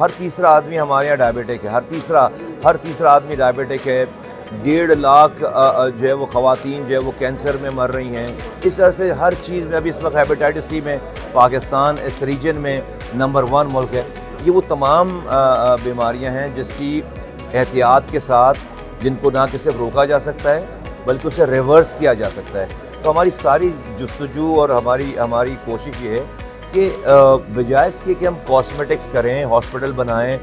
ہر تیسرا آدمی ہمارے یہاں ڈائبیٹک ہے، ہر تیسرا آدمی ڈائبیٹک ہے. 1.5 لاکھ جو ہے وہ خواتین جو ہے وہ کینسر میں مر رہی ہیں. اس طرح سے ہر چیز میں ابھی اس وقت ہیپیٹائٹس سی میں پاکستان اس ریجن میں نمبر 1 ملک ہے. یہ وہ تمام بیماریاں ہیں جس کی احتیاط کے ساتھ، جن کو نہ کہ صرف روکا جا سکتا ہے بلکہ اسے ریورس کیا جا سکتا ہے. تو ہماری ساری جستجو اور ہماری کوشش یہ ہے کہ بجائے اس کے کہ ہم کاسمیٹکس کریں، ہاسپٹل بنائیں،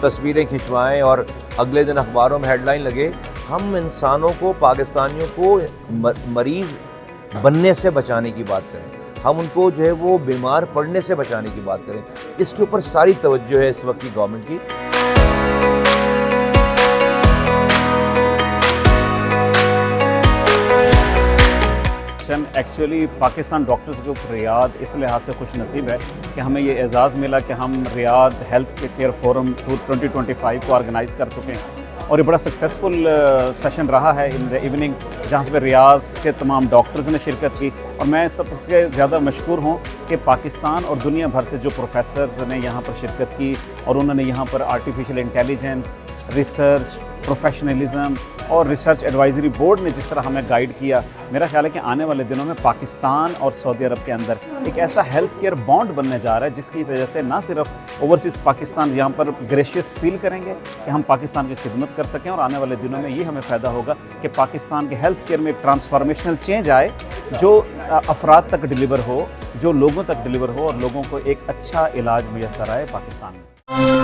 تصویریں کھنچوائیں اور اگلے دن اخباروں میں ہیڈ لائن لگے، ہم انسانوں کو، پاکستانیوں کو مریض بننے سے بچانے کی بات کریں. ہم ان کو جو ہے وہ بیمار پڑنے سے بچانے کی بات کریں. اس کے اوپر ساری توجہ ہے اس وقت کی گورنمنٹ کی. ایکچولی پاکستان ڈاکٹرز گروپ ریاض اس لحاظ سے خوش نصیب ہے کہ ہمیں یہ اعزاز ملا کہ ہم ریاض ہیلتھ کیئر فورم 2025 کو آرگنائز کر چکے ہیں، اور یہ بڑا سکسیزفل سیشن رہا ہے ان دا ایوننگ، جہاں سے ریاض کے تمام ڈاکٹرز نے شرکت کی. اور میں سب سے زیادہ مشکور ہوں کہ پاکستان اور دنیا بھر سے جو پروفیسرز نے یہاں پر شرکت کی، اور انہوں نے یہاں پر آرٹیفیشل انٹیلیجنس، ریسرچ، پروفیشنلزم اور ریسرچ ایڈوائزری بورڈ نے جس طرح ہمیں گائیڈ کیا. میرا خیال ہے کہ آنے والے دنوں میں پاکستان اور سعودی عرب کے اندر ایک ایسا ہیلتھ کیئر بانڈ بننے جا رہا ہے جس کی وجہ سے نہ صرف اوورسیز پاکستان یہاں پر گریشیس فیل کریں گے کہ ہم پاکستان کی خدمت کر سکیں، اور آنے والے دنوں میں یہ ہمیں فائدہ ہوگا کہ پاکستان کے ہیلتھ کیئر میں ایک ٹرانسفارمیشنل چینج آئے جو افراد تک ڈیلیور ہو، جو لوگوں تک ڈیلیور ہو، اور لوگوں کو ایک اچھا علاج میسر آئے پاکستان میں.